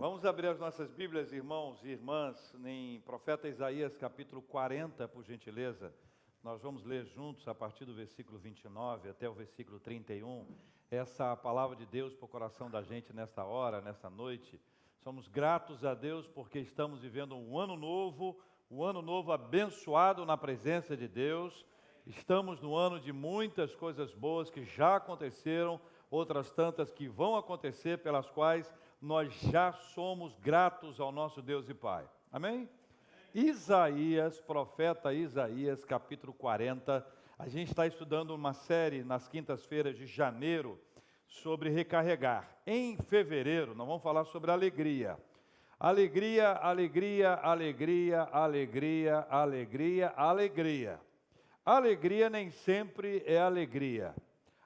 Vamos abrir as nossas Bíblias, irmãos e irmãs, em Profeta Isaías, capítulo 40, por gentileza. Nós vamos ler juntos, a partir do versículo 29 até o versículo 31, essa palavra de Deus para o coração da gente nesta hora, nesta noite. Somos gratos a Deus porque estamos vivendo um ano novo abençoado na presença de Deus. Estamos no ano de muitas coisas boas que já aconteceram, outras tantas que vão acontecer, pelas quais nós já somos gratos ao nosso Deus e Pai. Amém? Isaías, profeta Isaías, capítulo 40. A gente está estudando uma série nas quintas-feiras de janeiro sobre recarregar. Em fevereiro, nós vamos falar sobre alegria. Alegria, alegria, alegria, alegria, alegria, alegria. Alegria nem sempre é alegria.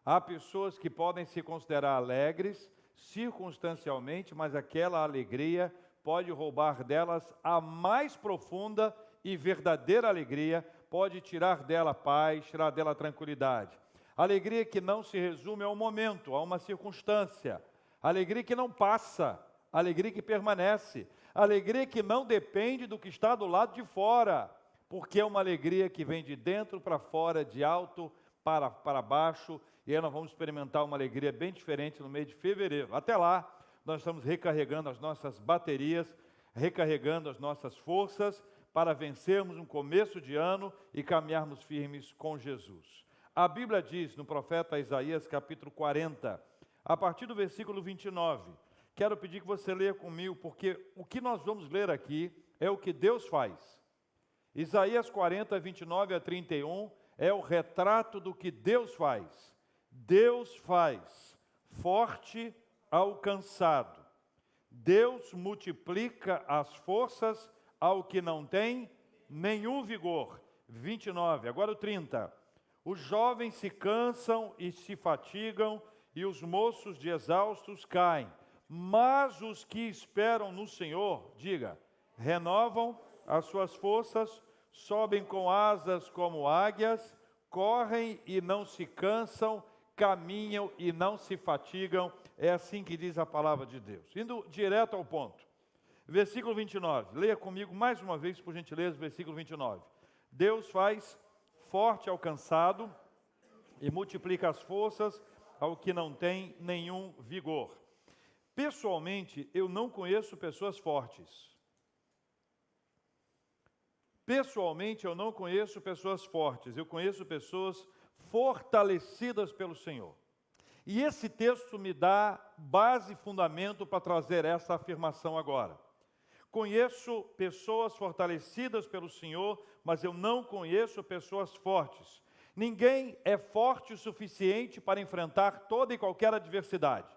Há pessoas que podem se considerar alegres circunstancialmente, mas aquela alegria pode roubar delas a mais profunda e verdadeira alegria, pode tirar dela paz, tirar dela tranquilidade. Alegria que não se resume a um momento, a uma circunstância. Alegria que não passa, alegria que permanece. Alegria que não depende do que está do lado de fora, porque é uma alegria que vem de dentro para fora, de alto para baixo, e aí nós vamos experimentar uma alegria bem diferente no mês de fevereiro. Até lá, nós estamos recarregando as nossas baterias, recarregando as nossas forças para vencermos um começo de ano e caminharmos firmes com Jesus. A Bíblia diz no profeta Isaías, capítulo 40, a partir do versículo 29, quero pedir que você leia comigo, porque o que nós vamos ler aqui é o que Deus faz. Isaías 40, 29 a 31 é o retrato do que Deus faz. Deus faz forte ao cansado. Deus multiplica as forças ao que não tem nenhum vigor. 29, agora o 30. Os jovens se cansam e se fatigam, e os moços de exaustos caem. Mas os que esperam no Senhor, diga, renovam as suas forças, sobem com asas como águias, correm e não se cansam, caminham e não se fatigam. É assim que diz a palavra de Deus. Indo direto ao ponto. Versículo 29. Leia comigo mais uma vez, por gentileza, versículo 29. Deus faz forte ao cansado e multiplica as forças ao que não tem nenhum vigor. Pessoalmente, eu não conheço pessoas fortes. Pessoalmente, eu não conheço pessoas fortes. Eu conheço pessoas fortalecidas pelo Senhor. E esse texto me dá base e fundamento para trazer essa afirmação agora. Conheço pessoas fortalecidas pelo Senhor, mas eu não conheço pessoas fortes. Ninguém é forte o suficiente para enfrentar toda e qualquer adversidade.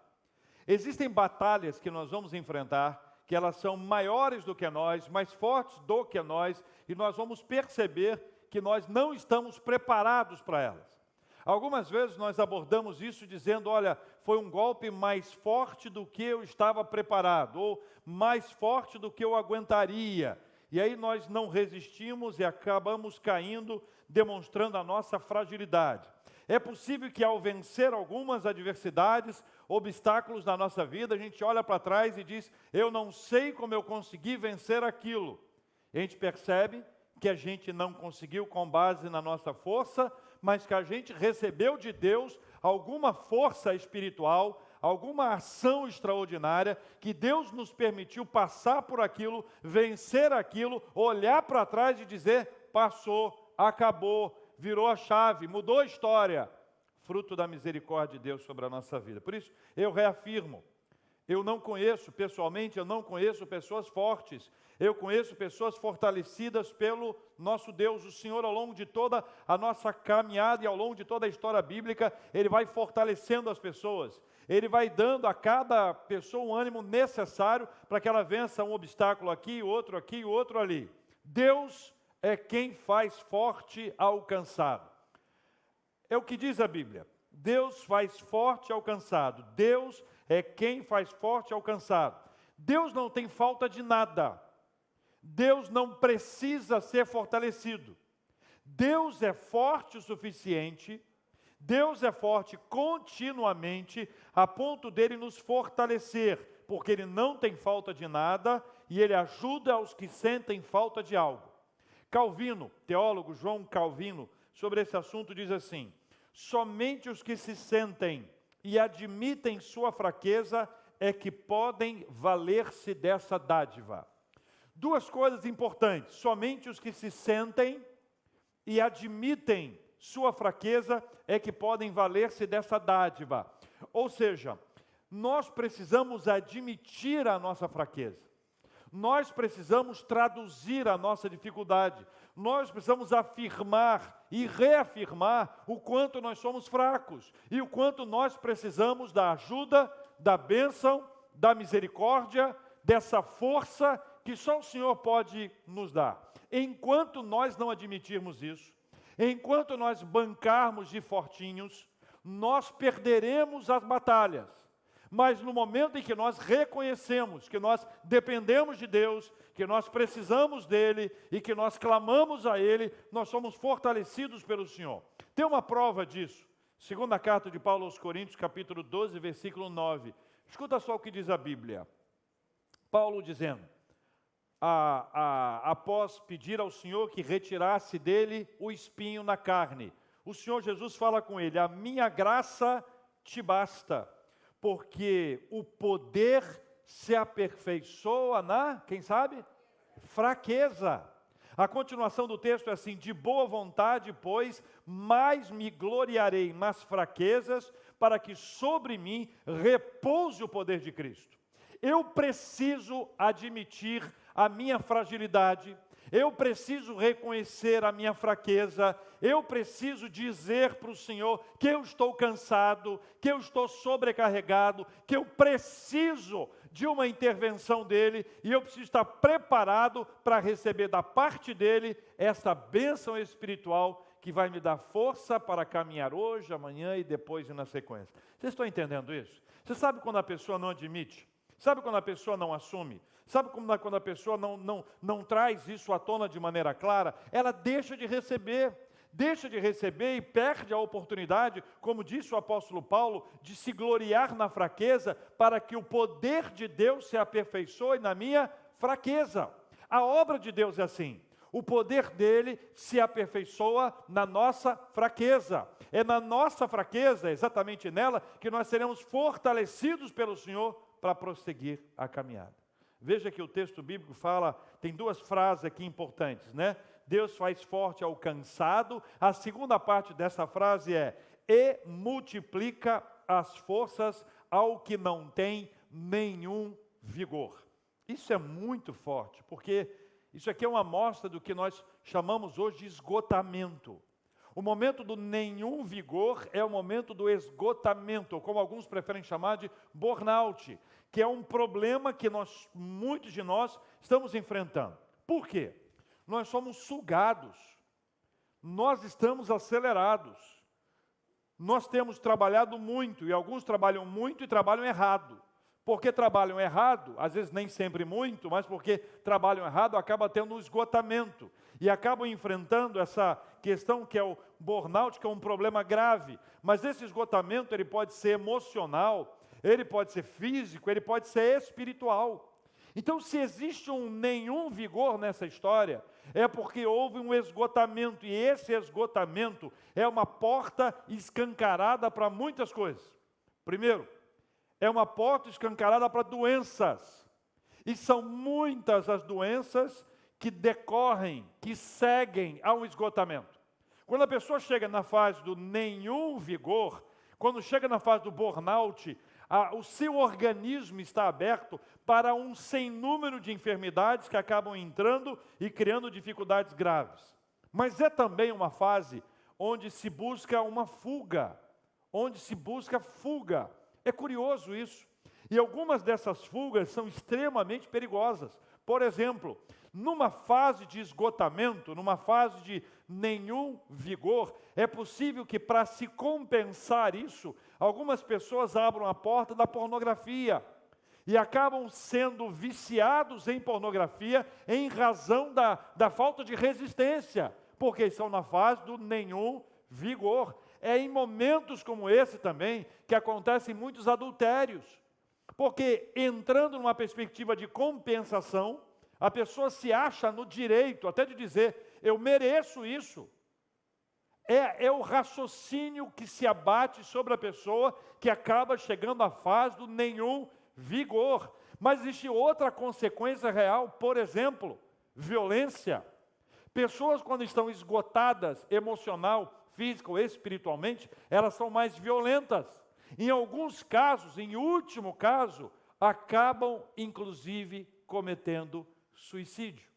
Existem batalhas que nós vamos enfrentar, que elas são maiores do que nós, mais fortes do que nós, e nós vamos perceber que nós não estamos preparados para elas. Algumas vezes nós abordamos isso dizendo, olha, foi um golpe mais forte do que eu estava preparado, ou mais forte do que eu aguentaria. E aí nós não resistimos e acabamos caindo, demonstrando a nossa fragilidade. É possível que ao vencer algumas adversidades, obstáculos na nossa vida, a gente olha para trás e diz, eu não sei como eu consegui vencer aquilo. E a gente percebe que a gente não conseguiu com base na nossa força, mas que a gente recebeu de Deus alguma força espiritual, alguma ação extraordinária, que Deus nos permitiu passar por aquilo, vencer aquilo, olhar para trás e dizer, passou, acabou, virou a chave, mudou a história, fruto da misericórdia de Deus sobre a nossa vida. Por isso, eu reafirmo, eu não conheço, pessoalmente, eu não conheço pessoas fortes, eu conheço pessoas fortalecidas pelo nosso Deus. O Senhor, ao longo de toda a nossa caminhada e ao longo de toda a história bíblica, Ele vai fortalecendo as pessoas. Ele vai dando a cada pessoa um ânimo necessário para que ela vença um obstáculo aqui, outro ali. Deus é quem faz forte ao cansado. É o que diz a Bíblia. Deus faz forte ao cansado. Deus é quem faz forte ao cansado. Deus não tem falta de nada. Deus não precisa ser fortalecido. Deus é forte o suficiente, Deus é forte continuamente, a ponto dele nos fortalecer, porque ele não tem falta de nada e ele ajuda aos que sentem falta de algo. Calvino, teólogo João Calvino, sobre esse assunto diz assim: somente os que se sentem e admitem sua fraqueza é que podem valer-se dessa dádiva. Duas coisas importantes: somente os que se sentem e admitem sua fraqueza é que podem valer-se dessa dádiva. Ou seja, nós precisamos admitir a nossa fraqueza. Nós precisamos traduzir a nossa dificuldade. Nós precisamos afirmar e reafirmar o quanto nós somos fracos e o quanto nós precisamos da ajuda, da bênção, da misericórdia, dessa força que só o Senhor pode nos dar. Enquanto nós não admitirmos isso, enquanto nós bancarmos de fortinhos, nós perderemos as batalhas. Mas no momento em que nós reconhecemos que nós dependemos de Deus, que nós precisamos dEle e que nós clamamos a Ele, nós somos fortalecidos pelo Senhor. Tem uma prova disso. Segunda carta de Paulo aos Coríntios, capítulo 12, versículo 9. Escuta só o que diz a Bíblia. Paulo dizendo, após pedir ao Senhor que retirasse dele o espinho na carne, o Senhor Jesus fala com ele: a minha graça te basta, porque o poder se aperfeiçoa na, quem sabe? Fraqueza. A continuação do texto é assim: de boa vontade, pois, mais me gloriarei nas fraquezas, para que sobre mim repouse o poder de Cristo. Eu preciso admitir a minha fragilidade, eu preciso reconhecer a minha fraqueza, eu preciso dizer para o Senhor que eu estou cansado, que eu estou sobrecarregado, que eu preciso de uma intervenção dEle e eu preciso estar preparado para receber da parte dEle essa bênção espiritual que vai me dar força para caminhar hoje, amanhã e depois e na sequência. Vocês estão entendendo isso? Você sabe quando a pessoa não admite? Sabe quando a pessoa não assume? Sabe quando a pessoa não traz isso à tona de maneira clara? Ela deixa de receber e perde a oportunidade, como disse o apóstolo Paulo, de se gloriar na fraqueza, para que o poder de Deus se aperfeiçoe na minha fraqueza. A obra de Deus é assim. O poder dele se aperfeiçoa na nossa fraqueza. É na nossa fraqueza, exatamente nela, que nós seremos fortalecidos pelo Senhor para prosseguir a caminhada. Veja que o texto bíblico fala, tem duas frases aqui importantes, né? Deus faz forte ao cansado. A segunda parte dessa frase é: e multiplica as forças ao que não tem nenhum vigor. Isso é muito forte, porque isso aqui é uma amostra do que nós chamamos hoje de esgotamento. O momento do nenhum vigor é o momento do esgotamento, ou como alguns preferem chamar de burnout, que é um problema que muitos de nós estamos enfrentando. Por quê? Nós somos sugados, nós estamos acelerados, nós temos trabalhado muito, e alguns trabalham muito e trabalham errado. Porque trabalham errado, às vezes nem sempre muito, mas porque trabalham errado, acaba tendo um esgotamento. E acabam enfrentando essa questão que é o burnout, que é um problema grave. Mas esse esgotamento, ele pode ser emocional, ele pode ser físico, ele pode ser espiritual. Então, se existe um nenhum vigor nessa história, é porque houve um esgotamento. E esse esgotamento é uma porta escancarada para muitas coisas. Primeiro, é uma porta escancarada para doenças. E são muitas as doenças que decorrem, que seguem ao esgotamento. Quando a pessoa chega na fase do nenhum vigor, quando chega na fase do burnout, o seu organismo está aberto para um sem número de enfermidades que acabam entrando e criando dificuldades graves. Mas é também uma fase onde se busca uma fuga, É curioso isso. E algumas dessas fugas são extremamente perigosas. Por exemplo, numa fase de esgotamento, numa fase de nenhum vigor, é possível que, para se compensar isso, algumas pessoas abram a porta da pornografia e acabam sendo viciados em pornografia em razão da falta de resistência, porque estão na fase do nenhum vigor. É em momentos como esse também que acontecem muitos adultérios. Porque entrando numa perspectiva de compensação, a pessoa se acha no direito até de dizer, eu mereço isso. É o raciocínio que se abate sobre a pessoa que acaba chegando à fase do nenhum vigor. Mas existe outra consequência real, por exemplo, violência. Pessoas quando estão esgotadas emocional, física ou espiritualmente, elas são mais violentas. Em alguns casos, em último caso, acabam inclusive cometendo suicídio.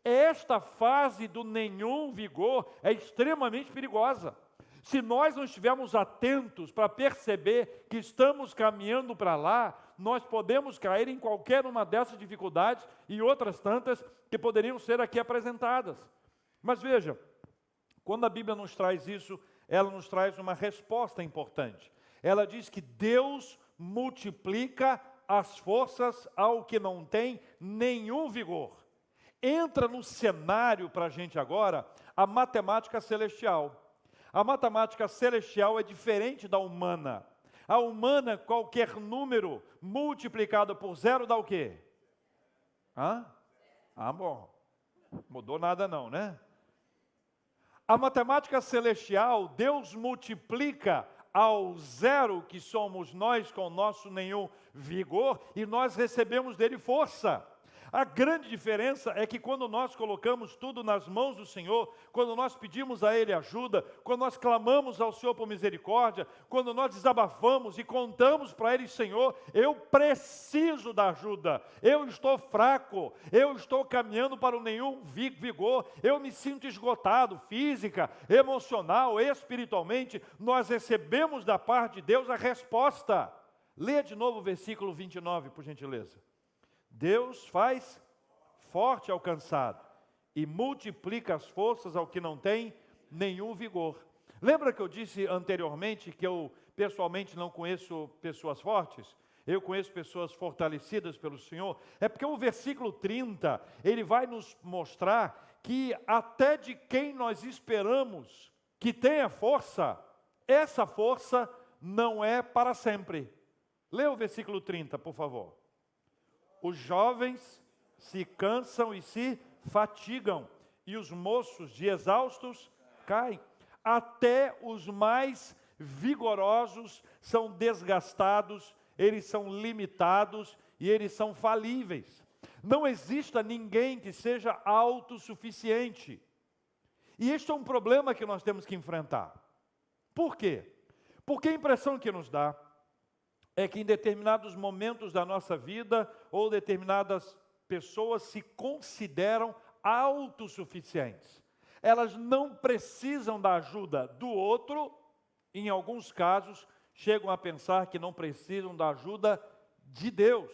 Esta fase do nenhum vigor é extremamente perigosa. Se nós não estivermos atentos para perceber que estamos caminhando para lá, nós podemos cair em qualquer uma dessas dificuldades e outras tantas que poderiam ser aqui apresentadas. Mas veja, quando a Bíblia nos traz isso, ela nos traz uma resposta importante. Ela diz que Deus multiplica as forças ao que não tem nenhum vigor. Entra no cenário para a gente agora a matemática celestial. A matemática celestial é diferente da humana. A humana, qualquer número multiplicado por zero dá o quê? Bom. Mudou nada não, né? A matemática celestial, Deus multiplica ao zero que somos nós com o nosso nenhum vigor e nós recebemos dele força. A grande diferença é que quando nós colocamos tudo nas mãos do Senhor, quando nós pedimos a Ele ajuda, quando nós clamamos ao Senhor por misericórdia, quando nós desabafamos e contamos para Ele, Senhor, eu preciso da ajuda, eu estou fraco, eu estou caminhando para o nenhum vigor, eu me sinto esgotado, física, emocional, espiritualmente, nós recebemos da parte de Deus a resposta. Leia de novo o versículo 29, por gentileza. Deus faz forte ao cansado e multiplica as forças ao que não tem nenhum vigor. Lembra que eu disse anteriormente que eu pessoalmente não conheço pessoas fortes? Eu conheço pessoas fortalecidas pelo Senhor. É porque o versículo 30, ele vai nos mostrar que até de quem nós esperamos que tenha força, essa força não é para sempre. Leia o versículo 30, por favor. Os jovens se cansam e se fatigam, e os moços de exaustos caem. Até os mais vigorosos são desgastados, eles são limitados e eles são falíveis. Não exista ninguém que seja autossuficiente. E este é um problema que nós temos que enfrentar. Por quê? Porque a impressão que nos dá é que em determinados momentos da nossa vida, ou determinadas pessoas se consideram autossuficientes. Elas não precisam da ajuda do outro, em alguns casos, chegam a pensar que não precisam da ajuda de Deus.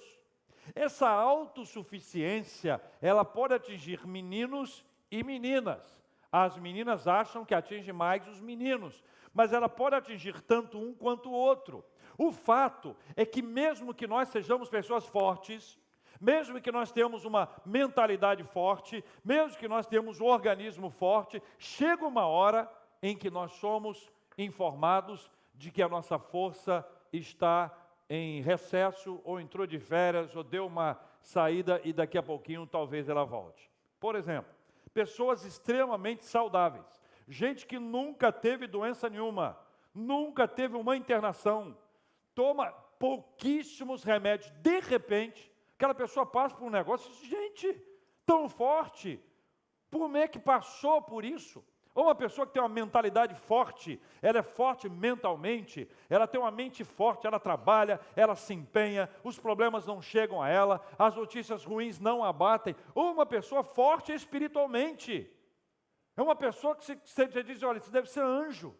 Essa autossuficiência, ela pode atingir meninos e meninas. As meninas acham que atinge mais os meninos, mas ela pode atingir tanto um quanto o outro. O fato é que mesmo que nós sejamos pessoas fortes, mesmo que nós tenhamos uma mentalidade forte, mesmo que nós tenhamos um organismo forte, chega uma hora em que nós somos informados de que a nossa força está em recesso, ou entrou de férias, ou deu uma saída e daqui a pouquinho talvez ela volte. Por exemplo, pessoas extremamente saudáveis, gente que nunca teve doença nenhuma, nunca teve uma internação, toma pouquíssimos remédios, de repente, aquela pessoa passa por um negócio, gente, tão forte, como é que passou por isso? Ou uma pessoa que tem uma mentalidade forte, ela é forte mentalmente, ela tem uma mente forte, ela trabalha, ela se empenha, os problemas não chegam a ela, as notícias ruins não a abatem. Ou uma pessoa forte espiritualmente, é uma pessoa que você diz, olha, isso deve ser anjo,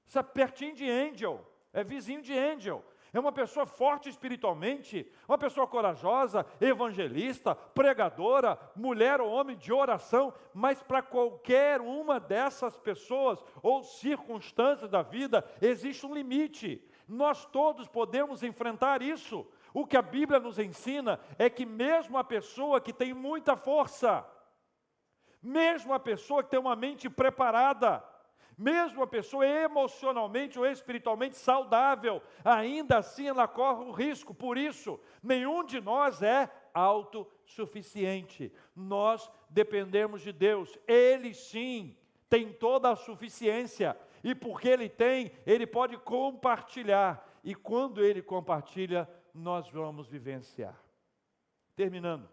isso é pertinho de angel, é vizinho de angel. É uma pessoa forte espiritualmente, uma pessoa corajosa, evangelista, pregadora, mulher ou homem de oração, mas para qualquer uma dessas pessoas ou circunstâncias da vida, existe um limite. Nós todos podemos enfrentar isso. O que a Bíblia nos ensina é que mesmo a pessoa que tem muita força, mesmo a pessoa que tem uma mente preparada, Mesmo a pessoa emocionalmente ou espiritualmente saudável, ainda assim ela corre o risco. Por isso, nenhum de nós é autossuficiente. Nós dependemos de Deus. Ele sim tem toda a suficiência. E porque Ele tem, Ele pode compartilhar. E quando Ele compartilha, nós vamos vivenciar. Terminando,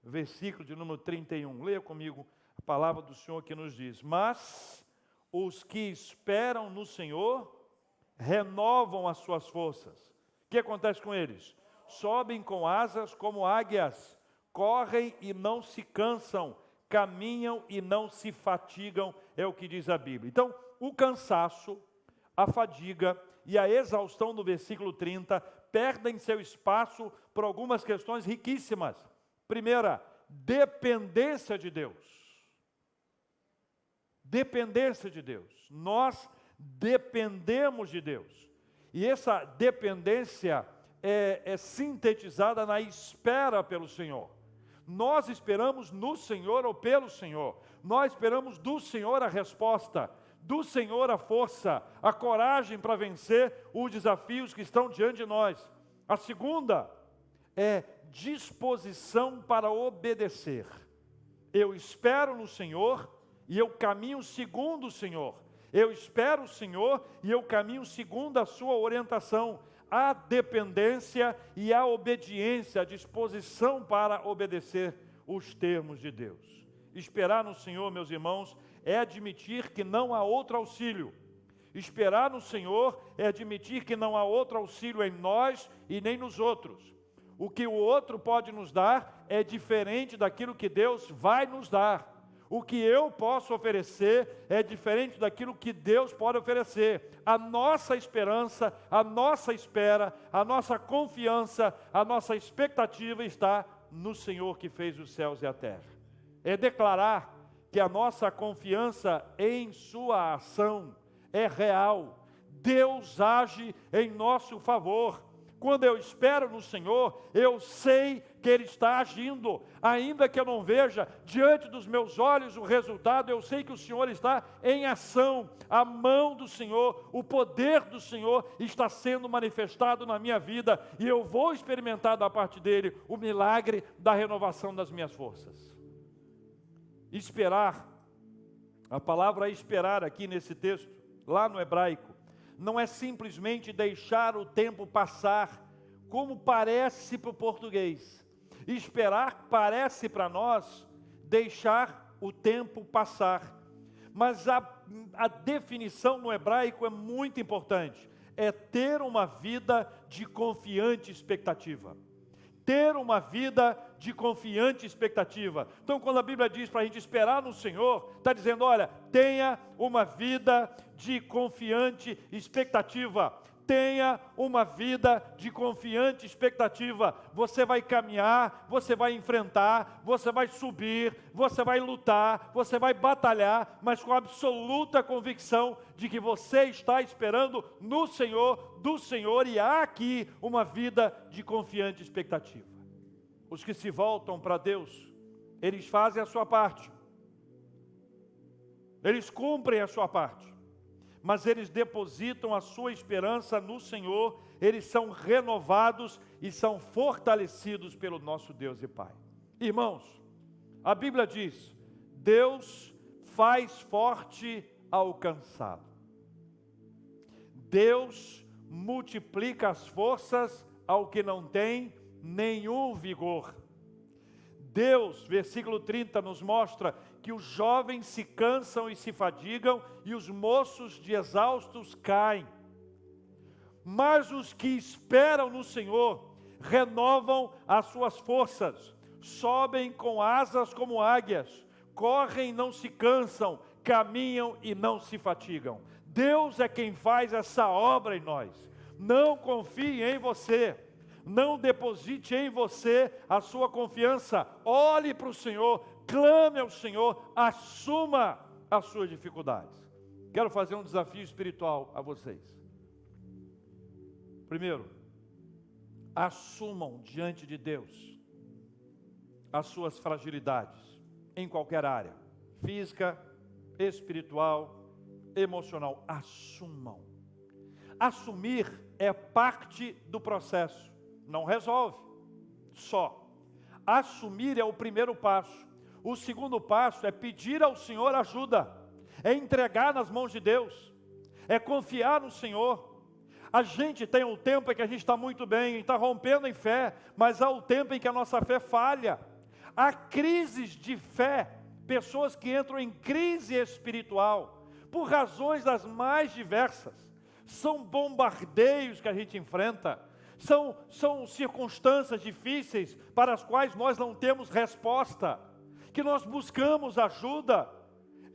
versículo de número 31. Leia comigo a palavra do Senhor que nos diz: mas os que esperam no Senhor renovam as suas forças. O que acontece com eles? Sobem com asas como águias, correm e não se cansam, caminham e não se fatigam, é o que diz a Bíblia. Então, o cansaço, a fadiga e a exaustão do versículo 30 perdem seu espaço por algumas questões riquíssimas. Primeira, dependência de Deus. Dependência de Deus. Nós dependemos de Deus. E essa dependência é sintetizada na espera pelo Senhor. Nós esperamos no Senhor ou pelo Senhor. Nós esperamos do Senhor a resposta, do Senhor a força, a coragem para vencer os desafios que estão diante de nós. A segunda é disposição para obedecer. Eu espero no Senhor e eu caminho segundo o Senhor. Eu espero o Senhor e eu caminho segundo a sua orientação. A dependência e a obediência, a disposição para obedecer os termos de Deus. Esperar no Senhor, meus irmãos, é admitir que não há outro auxílio. Esperar no Senhor é admitir que não há outro auxílio em nós e nem nos outros. O que o outro pode nos dar é diferente daquilo que Deus vai nos dar. O que eu posso oferecer é diferente daquilo que Deus pode oferecer. A nossa esperança, a nossa espera, a nossa confiança, a nossa expectativa está no Senhor que fez os céus e a terra. É declarar que a nossa confiança em sua ação é real. Deus age em nosso favor. Quando eu espero no Senhor, eu sei que Ele está agindo, ainda que eu não veja diante dos meus olhos o resultado, eu sei que o Senhor está em ação, a mão do Senhor, o poder do Senhor está sendo manifestado na minha vida, e eu vou experimentar da parte dEle o milagre da renovação das minhas forças. Esperar, a palavra esperar aqui nesse texto, lá no hebraico, não é simplesmente deixar o tempo passar, como parece para o português. Esperar parece para nós deixar o tempo passar. Mas a definição no hebraico é muito importante. É ter uma vida de confiante expectativa. Ter uma vida de confiante expectativa. Então, quando a Bíblia diz para a gente esperar no Senhor, está dizendo, olha, tenha uma vida de confiante expectativa. Tenha uma vida de confiante expectativa. Você vai caminhar, você vai enfrentar, você vai subir, você vai lutar, você vai batalhar, mas com absoluta convicção de que você está esperando no Senhor, do Senhor, e há aqui uma vida de confiante expectativa. Os que se voltam para Deus, eles fazem a sua parte. Eles cumprem a sua parte. Mas eles depositam a sua esperança no Senhor, eles são renovados e são fortalecidos pelo nosso Deus e Pai. Irmãos, a Bíblia diz, Deus faz forte ao cansado. Deus multiplica as forças ao que não tem nenhum vigor. Deus, versículo 30, nos mostra que os jovens se cansam e se fadigam, e os moços de exaustos caem. Mas os que esperam no Senhor renovam as suas forças, sobem com asas como águias, correm e não se cansam, caminham e não se fatigam. Deus é quem faz essa obra em nós. Não confie em você. Não deposite em você a sua confiança. Olhe para o Senhor, clame ao Senhor, assuma as suas dificuldades. Quero fazer um desafio espiritual a vocês. Primeiro, assumam diante de Deus as suas fragilidades, em qualquer área, física, espiritual, emocional. Assumam. Assumir é parte do processo. Não resolve só. Assumir é o primeiro passo. O segundo passo é pedir ao Senhor ajuda. É entregar nas mãos de Deus. É confiar no Senhor. A gente tem um tempo em que a gente está muito bem, está rompendo em fé, mas há o tempo em que a nossa fé falha. Há crises de fé, pessoas que entram em crise espiritual, por razões das mais diversas. São bombardeios que a gente enfrenta, são circunstâncias difíceis para as quais nós não temos resposta, que nós buscamos ajuda.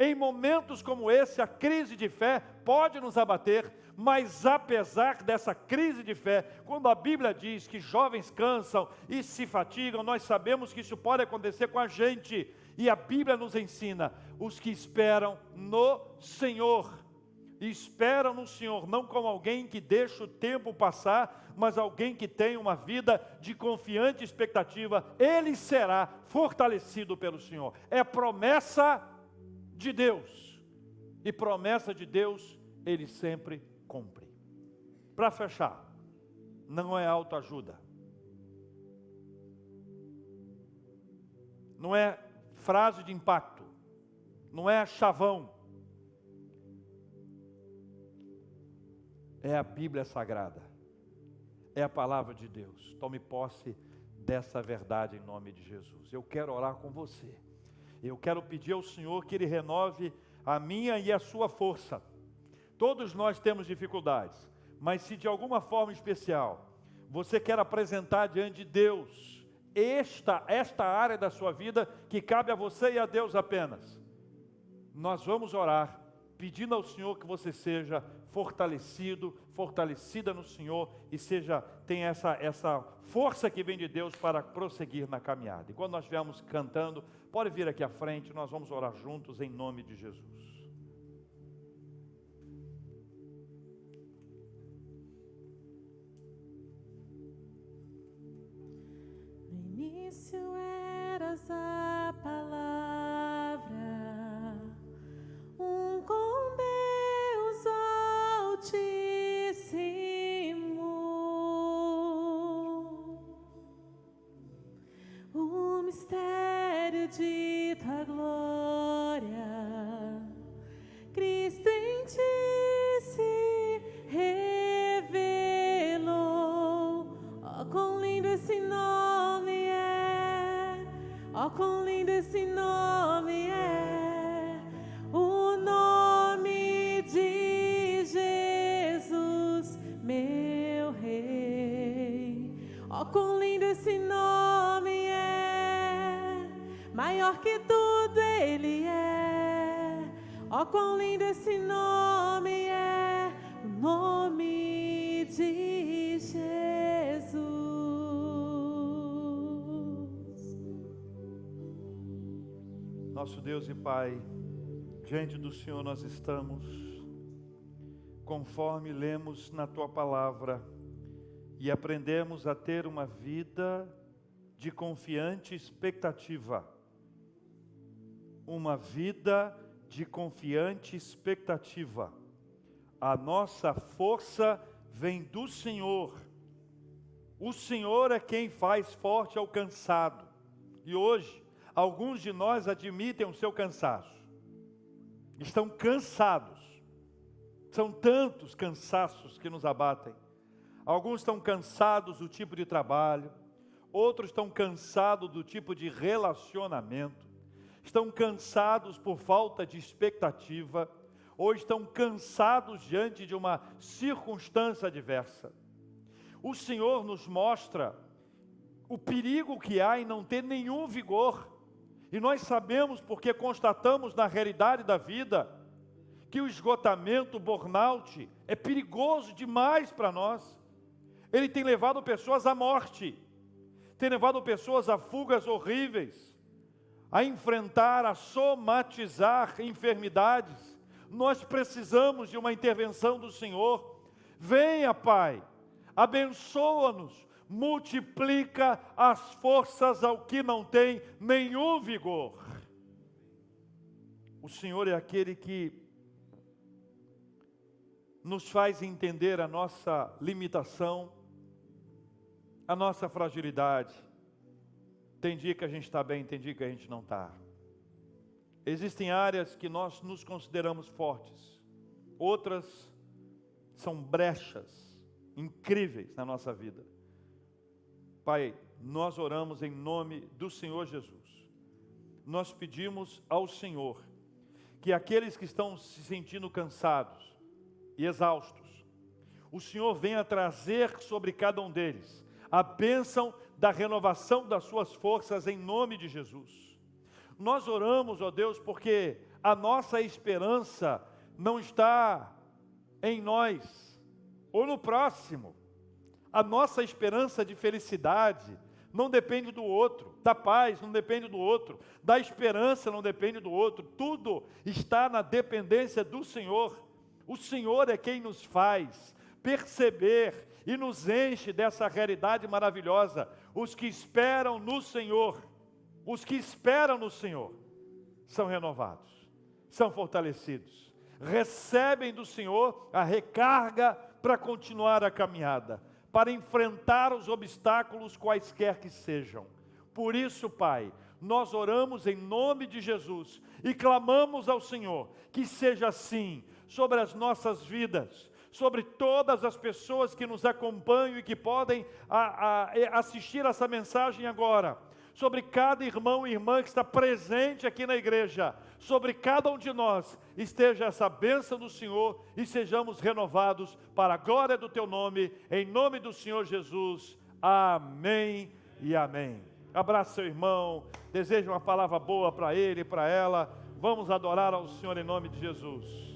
Em momentos como esse, a crise de fé pode nos abater, mas apesar dessa crise de fé, quando a Bíblia diz que jovens cansam e se fatigam, nós sabemos que isso pode acontecer com a gente, e a Bíblia nos ensina, os que esperam no Senhor, esperam no Senhor, não como alguém que deixa o tempo passar, mas alguém que tem uma vida de confiante expectativa, ele será fortalecido pelo Senhor. É promessa de Deus, e promessa de Deus, Ele sempre cumpre. Para fechar, não é autoajuda, não é frase de impacto, não é chavão, é a Bíblia Sagrada, é a palavra de Deus. Tome posse dessa verdade em nome de Jesus. Eu quero orar com você. Eu quero pedir ao Senhor que Ele renove a minha e a sua força. Todos nós temos dificuldades, mas se de alguma forma especial você quer apresentar diante de Deus esta área da sua vida que cabe a você e a Deus apenas, nós vamos orar pedindo ao Senhor que você seja fortalecido, fortalecida no Senhor e tenha essa força que vem de Deus para prosseguir na caminhada. E quando nós estivermos cantando, pode vir aqui à frente, nós vamos orar juntos em nome de Jesus. No início eras a palavra, com Deus Altíssimo, o mistério de tua glória, Cristo em ti se revelou. Oh, quão lindo esse nome é! Oh, quão lindo esse nome é! O nome de Jesus, meu Rei. Oh, quão lindo esse nome é! Maior que tudo Ele é. Oh, quão lindo esse nome é! O nome de Jesus. Nosso Deus e Pai, diante do Senhor nós estamos, conforme lemos na Tua Palavra, e aprendemos a ter uma vida de confiante expectativa. Uma vida de confiante expectativa. A nossa força vem do Senhor. O Senhor é quem faz forte ao cansado. E hoje, alguns de nós admitem o seu cansaço. Estão cansados. São tantos cansaços que nos abatem. Alguns estão cansados do tipo de trabalho. Outros estão cansados do tipo de relacionamento. Estão cansados por falta de expectativa. Ou estão cansados diante de uma circunstância adversa. O Senhor nos mostra o perigo que há em não ter nenhum vigor. E nós sabemos, porque constatamos na realidade da vida, que o esgotamento, o burnout, é perigoso demais para nós. Ele tem levado pessoas à morte, tem levado pessoas a fugas horríveis, a enfrentar, a somatizar enfermidades. Nós precisamos de uma intervenção do Senhor. Venha, Pai, abençoa-nos, multiplica as forças ao que não tem nenhum vigor. O Senhor é aquele que nos faz entender a nossa limitação, a nossa fragilidade. Tem dia que a gente está bem, tem dia que a gente não está. Existem áreas que nós nos consideramos fortes, outras são brechas incríveis na nossa vida. Pai, nós oramos em nome do Senhor Jesus. Nós pedimos ao Senhor que aqueles que estão se sentindo cansados e exaustos, o Senhor venha trazer sobre cada um deles a bênção da renovação das suas forças em nome de Jesus. Nós oramos, ó Deus, porque a nossa esperança não está em nós ou no próximo. A nossa esperança de felicidade não depende do outro, da paz não depende do outro, da esperança não depende do outro, tudo está na dependência do Senhor. O Senhor é quem nos faz perceber e nos enche dessa realidade maravilhosa. Os que esperam no Senhor, são renovados, são fortalecidos, recebem do Senhor a recarga para continuar a caminhada, para enfrentar os obstáculos quaisquer que sejam. Por isso, Pai, nós oramos em nome de Jesus e clamamos ao Senhor que seja assim sobre as nossas vidas, sobre todas as pessoas que nos acompanham e que podem assistir essa mensagem agora, sobre cada irmão e irmã que está presente aqui na igreja, sobre cada um de nós, esteja essa bênção do Senhor e sejamos renovados para a glória do Teu nome, em nome do Senhor Jesus. Amém e amém. Abraça seu irmão, deseja uma palavra boa para ele e para ela. Vamos adorar ao Senhor em nome de Jesus.